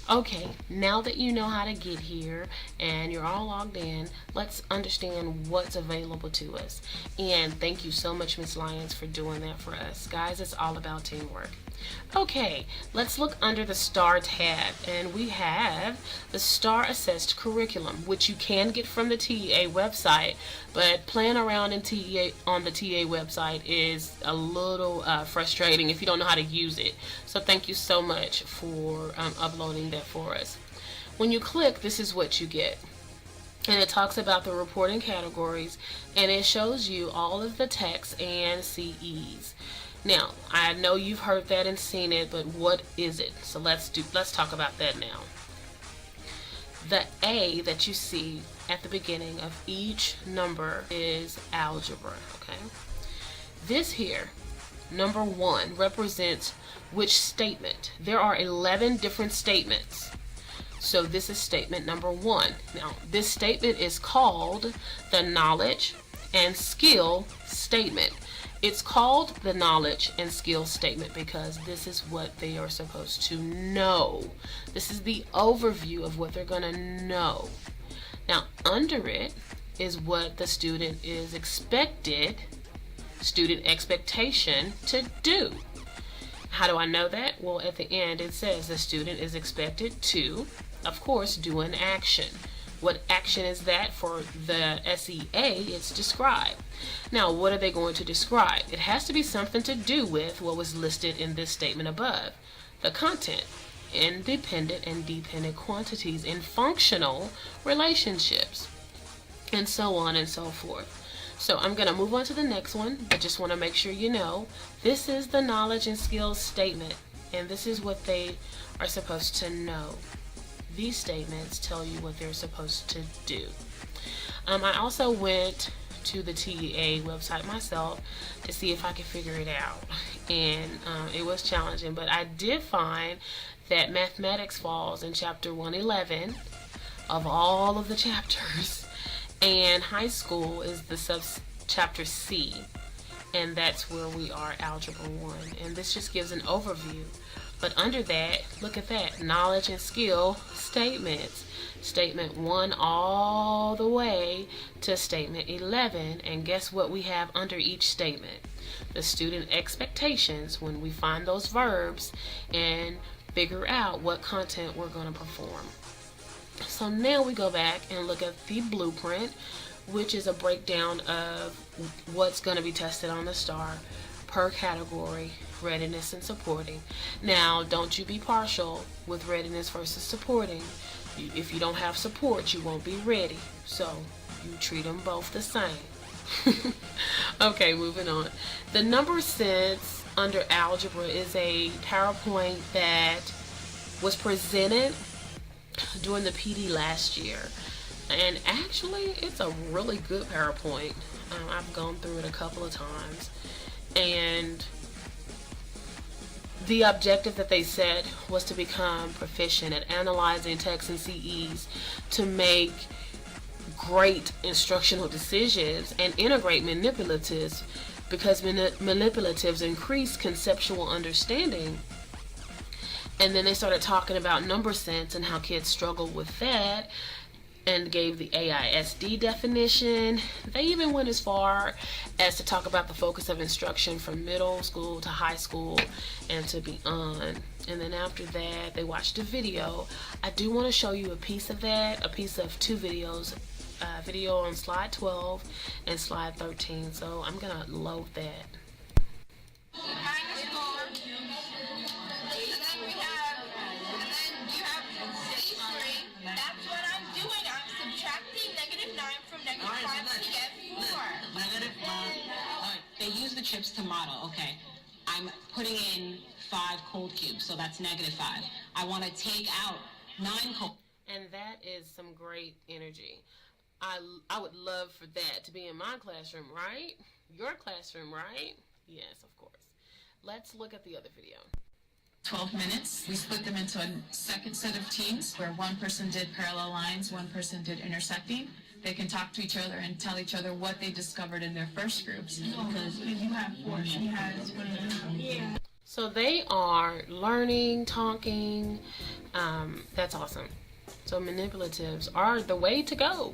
Okay, now that you know how to get here and you're all logged in, let's understand what's available to us. And thank you so much, Miss Lyons, for doing that for us. Guys, it's all about teamwork. Okay, let's look under the STAR tab, and we have the STAR Assessed Curriculum, which you can get from the TEA website, but playing around in TEA on the TEA website is a little frustrating if you don't know how to use it. So thank you so much for uploading that for us. When you click, this is what you get. And it talks about the reporting categories, and it shows you all of the texts and CEs. Now, I know you've heard that and seen it, but what is it? So let's talk about that now. The A that you see at the beginning of each number is algebra, okay? This here, number 1, represents which statement. There are 11 different statements. So this is statement number 1. Now, this statement is called the knowledge and skill statement. It's called the knowledge and skill statement because this is what they are supposed to know. This is the overview of what they're going to know. Now, under it is what the student is expected, student expectation to do. How do I know that? Well, at the end it says the student is expected to, of course, do an action. What action is that for the SEA? It's describe. Now, what are they going to describe? It has to be something to do with what was listed in this statement above. The content, independent and dependent quantities in functional relationships, and so on and so forth. So I'm going to move on to the next one, but just want to make sure you know this is the knowledge and skills statement, and this is what they are supposed to know. These statements tell you what they're supposed to do. I also went to the TEA website myself to see if I could figure it out, and it was challenging, but I did find that mathematics falls in chapter 111 of all of the chapters, and high school is the chapter C, and that's where we are, algebra 1, and this just gives an overview. But under that, look at that, knowledge and skill statements. Statement 1 all the way to statement 11. And guess what we have under each statement? The student expectations when we find those verbs and figure out what content we're going to perform. So now we go back and look at the blueprint, which is a breakdown of what's going to be tested on the STAR per category, readiness and supporting. Now, don't you be partial with readiness versus supporting. If you don't have support, you won't be ready. So you treat them both the same. Okay, moving on. The number sense under algebra is a PowerPoint that was presented during the PD last year. And actually, it's a really good PowerPoint. I've gone through it a couple of times. And the objective that they said was to become proficient at analyzing texts and CEs to make great instructional decisions and integrate manipulatives, because manipulatives increase conceptual understanding. And then they started talking about number sense and how kids struggle with that, and gave the AISD definition. They even went as far as to talk about the focus of instruction from middle school to high school and to beyond. And then after that, they watched a video. I do want to show you a piece of that, a piece of 2 videos, video on slide 12 and slide 13. So I'm gonna load that. They use the chips to model. Okay, I'm putting in 5 cold cubes, so that's -5. I want to take out 9 cold. And that is some great energy. I would love for that to be in my classroom, right? Your classroom, right? Yes, of course. Let's look at the other video. 12 minutes. We split them into a second set of teams where one person did parallel lines, one person did intersecting. They can talk to each other and tell each other what they discovered in their first groups. Because you have 4, she has 1. Yeah. So they are learning, talking. That's awesome. So manipulatives are the way to go.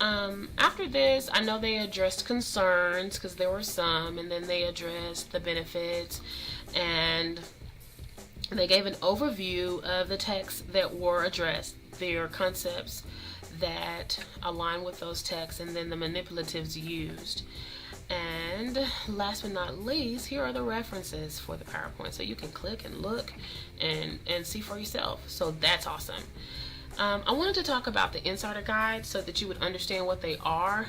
After this, I know they addressed concerns because there were some, and then they addressed the benefits, and they gave an overview of the texts that were addressed, their concepts that align with those texts, and then the manipulatives used. And last but not least, here are the references for the PowerPoint. So you can click and look and see for yourself. So that's awesome. I wanted to talk about the insider guide so that you would understand what they are.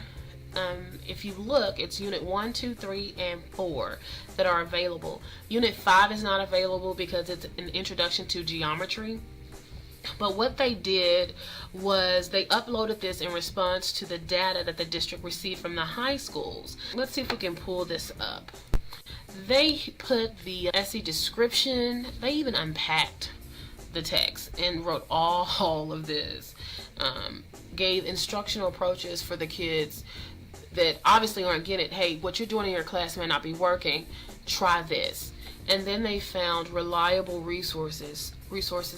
If you look, it's unit 1, 2, 3, and 4 that are available. Unit 5 is not available because it's an introduction to geometry. But what they did was they uploaded this in response to the data that the district received from the high schools. Let's see if we can pull this up. They put the essay description, they even unpacked the text and wrote all of this. Gave instructional approaches for the kids that obviously aren't getting it. Hey, what you're doing in your class may not be working. Try this. And then they found reliable resources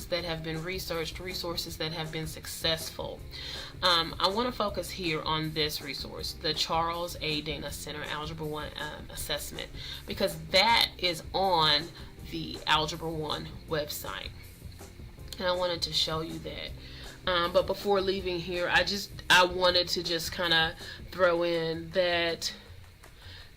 that have been researched, resources that have been successful. I want to focus here on this resource, the Charles A. Dana Center Algebra 1 assessment, because that is on the Algebra 1 website. And I wanted to show you that. But before leaving here, I wanted to just kind of throw in that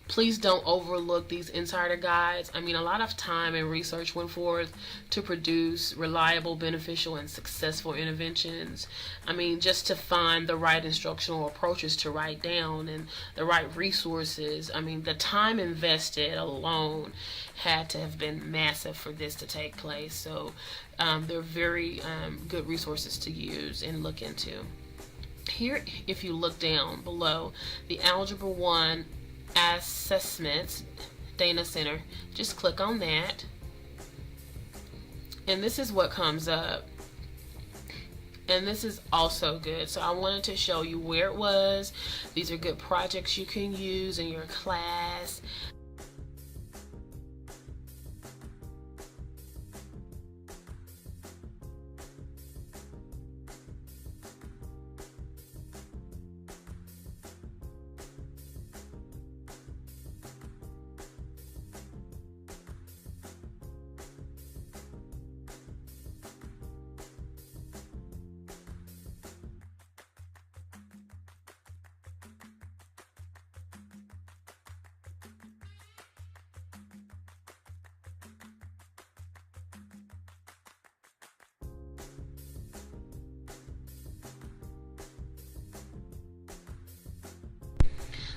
please don't overlook these insider guides. I mean, a lot of time and research went forth to produce reliable, beneficial, and successful interventions. I mean, just to find the right instructional approaches to write down and the right resources. I mean, the time invested alone had to have been massive for this to take place. So they're very good resources to use and look into. Here, if you look down below, the Algebra 1 assessments Dana Center, just click on that, and this is what comes up. And this is also good. So I wanted to show you where it was. These are good projects you can use in your class.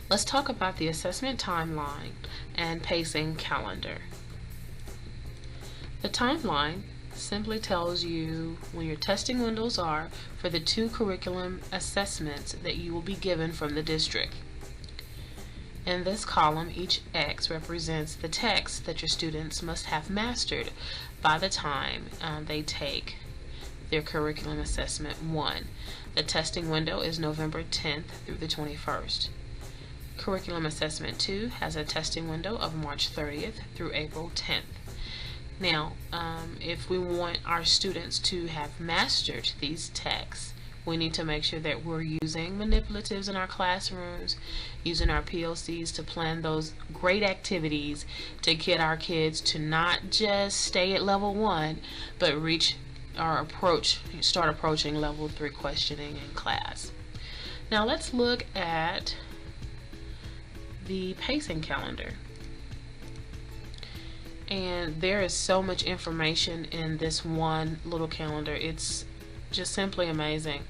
Let's talk about the assessment timeline and pacing calendar. The timeline simply tells you when your testing windows are for the 2 curriculum assessments that you will be given from the district. In this column, each X represents the text that your students must have mastered by the time they take their curriculum assessment 1. The testing window is November 10th through the 21st. Curriculum Assessment 2 has a testing window of March 30th through April 10th. Now, if we want our students to have mastered these texts, we need to make sure that we're using manipulatives in our classrooms, using our PLCs to plan those great activities to get our kids to not just stay at level 1, but reach or start approaching level 3 questioning in class. Now let's look at the pacing calendar. And there is so much information in this one little calendar. It's just simply amazing.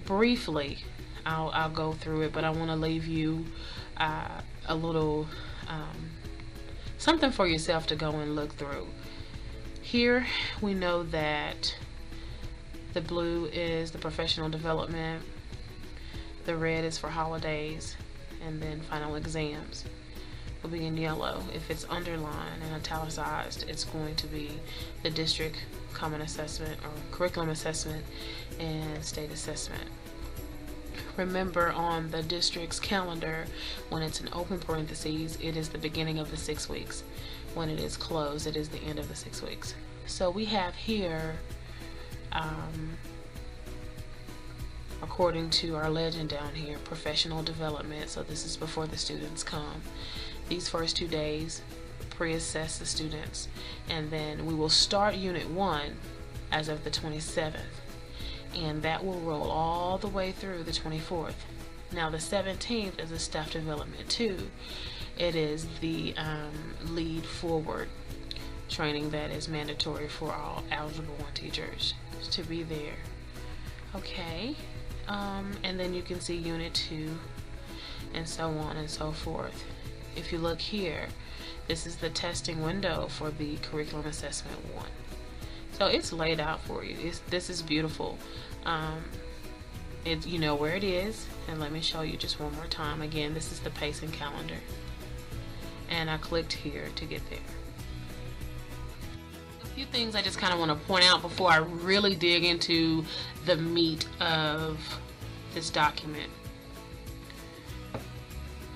Briefly, I'll go through it, but I want to leave you a little something for yourself to go and look through. Here we know that the blue is the professional development, the red is for holidays, and then final exams will be in yellow. If it's underlined and italicized, it's going to be the district common assessment or curriculum assessment and state assessment. Remember, on the district's calendar, when it's an open parentheses, it is the beginning of the 6 weeks. when it is closed, it is the end of the 6 weeks. So we have here, according to our legend down here, professional development. So this is before the students come. These first 2 days, pre-assess the students, and then we will start Unit 1 as of the 27th, and that will roll all the way through the 24th. Now the 17th is a staff development 2. It is the lead forward training that is mandatory for all Algebra 1 teachers to be there. Okay, and then you can see Unit 2 and so on and so forth. If you look here, this is the testing window for the Curriculum Assessment 1. So it's laid out for you. This is beautiful. You know where it is, and let me show you just one more time. Again, this is the pacing calendar, and I clicked here to get there. A few things I just kind of want to point out before I really dig into the meat of this document.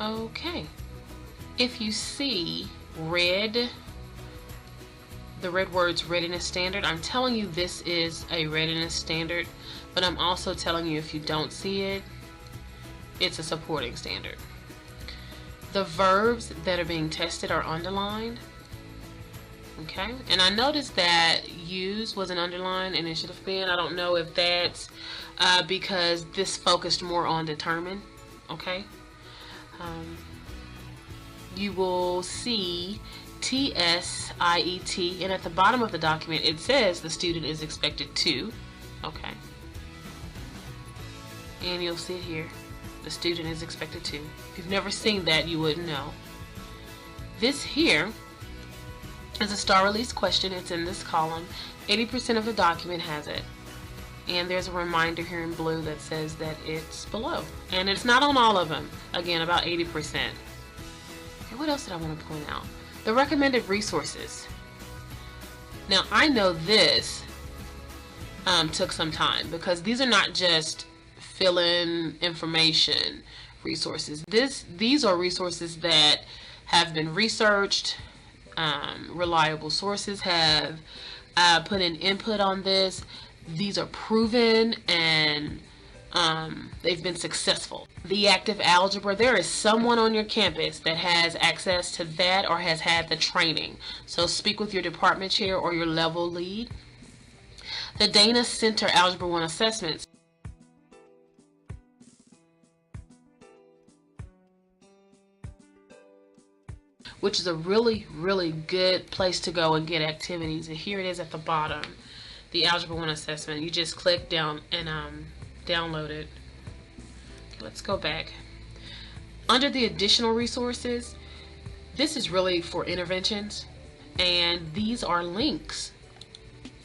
Okay, if you see the red words readiness standard, I'm telling you this is a readiness standard, but I'm also telling you if you don't see it, it's a supporting standard. The verbs that are being tested are underlined. Okay, and I noticed that use was an underline and it should have been. I don't know if that's because this focused more on determine. Okay, you will see TSIET, and at the bottom of the document it says the student is expected to. Okay, and you'll see here the student is expected to. If you've never seen that, you wouldn't know. This here is a star release question. It's in this column. 80% of the document has it, and there's a reminder here in blue that says that it's below, and it's not on all of them. Again, about 80%. And what else did I want to point out? The recommended resources. Now I know this took some time, because these are not just fill-in information resources. These are resources that have been researched. Reliable sources have put in input on this. These are proven, and they've been successful. The active algebra, there is someone on your campus that has access to that or has had the training. So speak with your department chair or your level lead. The Dana Center Algebra 1 assessments. Which is a really, really good place to go and get activities. And here it is at the bottom, the Algebra 1 assessment. You just click down and download it. Okay, let's go back. Under the additional resources, this is really for interventions, and these are links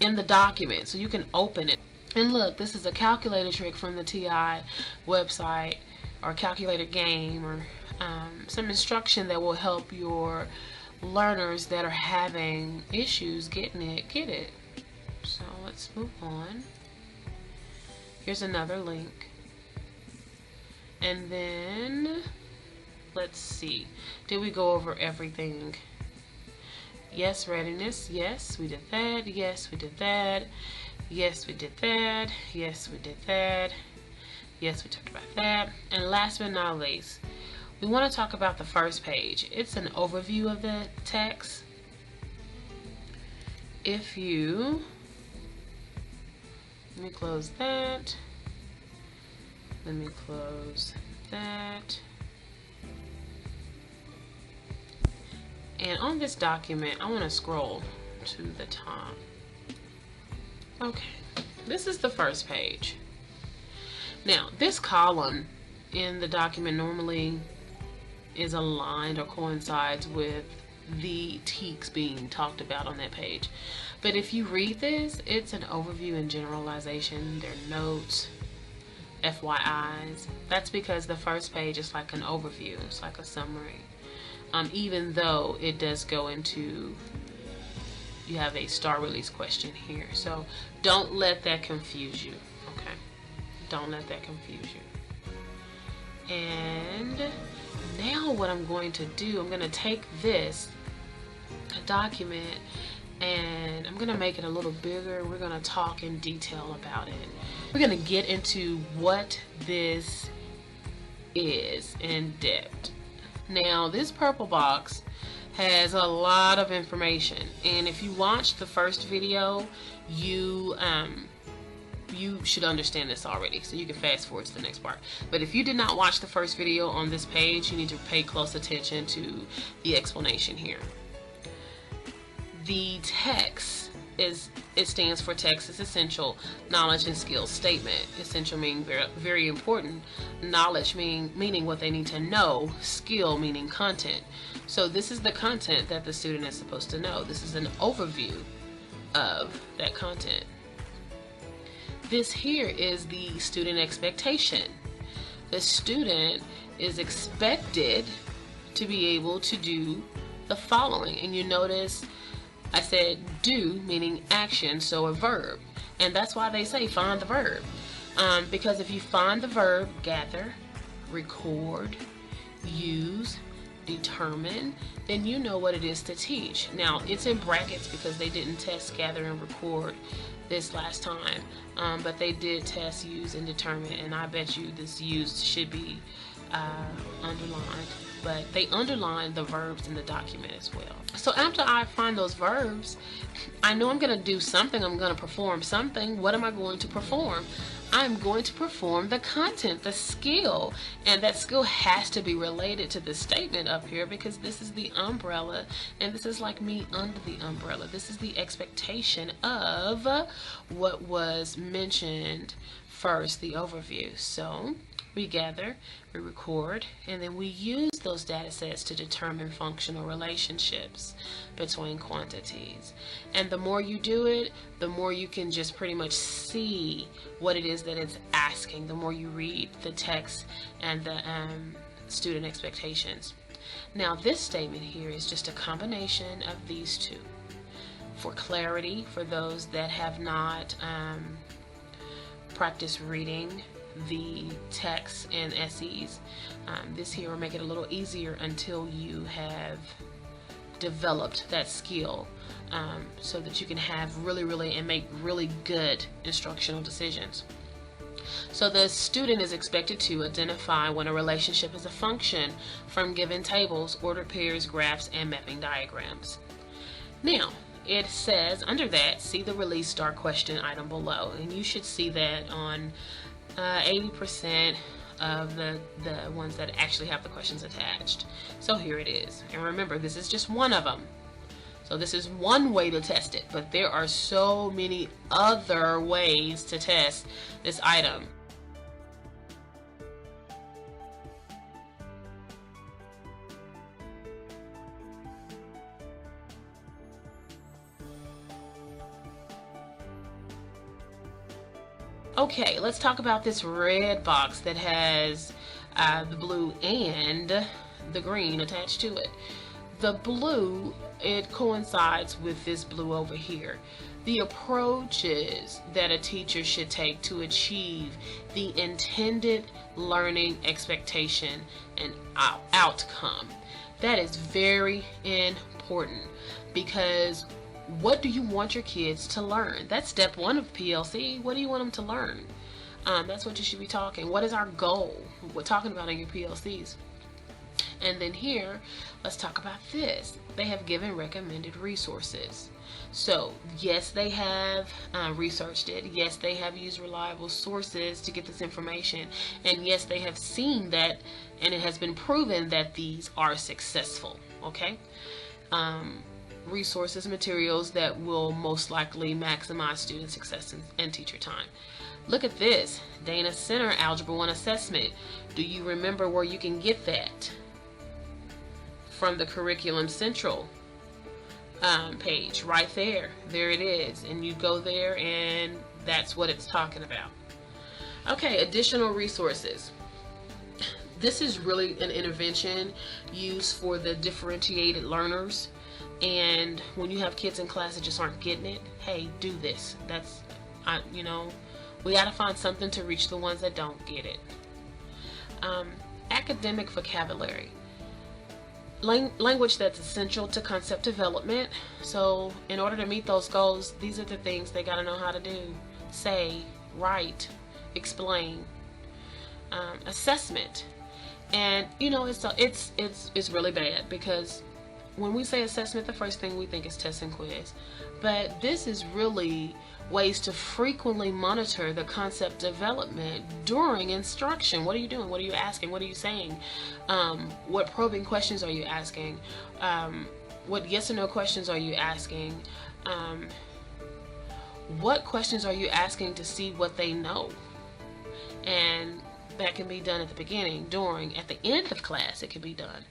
in the document, so you can open it. And look, this is a calculator trick from the TI website, or calculator game, or some instruction that will help your learners that are having issues getting it, get it. So let's move on. Here's another link. And then let's see, did we go over everything? Yes, readiness, yes, we did that. Yes, we did that. Yes, we did that. Yes, we did that. Yes, we talked about that. And last but not least, we want to talk about the first page. It's an overview of the text. If you, let me close that. Let me close that. And on this document, I want to scroll to the top. Okay, this is the first page. Now, this column in the document normally is aligned or coincides with the TEKS being talked about on that page. But if you read this, it's an overview and generalization. There are notes, FYIs. That's because the first page is like an overview. It's like a summary. Even though it does go into, you have a star release question here. So don't let that confuse you, okay? Don't let that confuse you. And now what I'm going to do, I'm going to take this document, and I'm gonna make it a little bigger. We're gonna talk in detail about it. We're gonna get into what this is in depth. Now, this purple box has a lot of information, and if you watched the first video, you should understand this already, so you can fast forward to the next part. But if you did not watch the first video on this page, you need to pay close attention to the explanation here. The text it stands for text is essential, knowledge and skills statement. Essential meaning very, very important, knowledge meaning what they need to know, skill meaning content. So this is the content that the student is supposed to know. This is an overview of that content. This here is the student expectation. The student is expected to be able to do the following, and you notice I said do, meaning action, so a verb. And that's why they say find the verb. Because if you find the verb, gather, record, use, determine, then you know what it is to teach. Now, it's in brackets because they didn't test gather and record this last time. But they did test use and determine, and I bet you this use should be underlined. But they underline the verbs in the document as well. So after I find those verbs, I know I'm going to do something. I'm going to perform something. What am I going to perform? I'm going to perform the content, the skill. And that skill has to be related to the statement up here, because this is the umbrella, and this is like me under the umbrella. This is the expectation of what was mentioned first, the overview. So we gather, we record, and then we use those data sets to determine functional relationships between quantities. And the more you do it, the more you can just pretty much see what it is that it's asking, the more you read the text and the student expectations. Now, this statement here is just a combination of these two. For clarity, for those that have not practiced reading the text and SEs, this here will make it a little easier until you have developed that skill, so that you can have really and make really good instructional decisions. So the student is expected to identify when a relationship is a function from given tables, ordered pairs, graphs, and mapping diagrams. Now, it says under that, see the release star question item below, and you should see that on 80% of the ones that actually have the questions attached. So here it is. And remember, this is just one of them. So this is one way to test it, but there are so many other ways to test this item. Okay, let's talk about this red box that has the blue and the green attached to it. The blue, it coincides with this blue over here. The approaches that a teacher should take to achieve the intended learning expectation and outcome. That is very important, because what do you want your kids to learn? That's step one of PLC. What do you want them to learn? That's what you should be talking. What is our goal? We're talking about in your PLCs. And then here, let's talk about this. They have given recommended resources. So yes, they have researched it. Yes, they have used reliable sources to get this information. And yes, they have seen that, and it has been proven that these are successful. Okay? Resources, materials that will most likely maximize student success and teacher time. Look at this, Dana Center Algebra 1 assessment. Do you remember where you can get that? From the Curriculum Central page, right there. There it is, and you go there and that's what it's talking about. Okay, additional resources. This is really an intervention used for the differentiated learners. And when you have kids in class that just aren't getting it, hey, do this. That's, we got to find something to reach the ones that don't get it. Academic vocabulary. language that's essential to concept development. So in order to meet those goals, these are the things they got to know how to do: say, write, explain. Assessment. And you know, it's really bad, because when we say assessment, the first thing we think is test and quiz, but this is really ways to frequently monitor the concept development during instruction. What are you doing? What are you asking? What are you saying? What probing questions are you asking? What yes or no questions are you asking? What questions are you asking to see what they know? And that can be done at the beginning, during, at the end of class it can be done.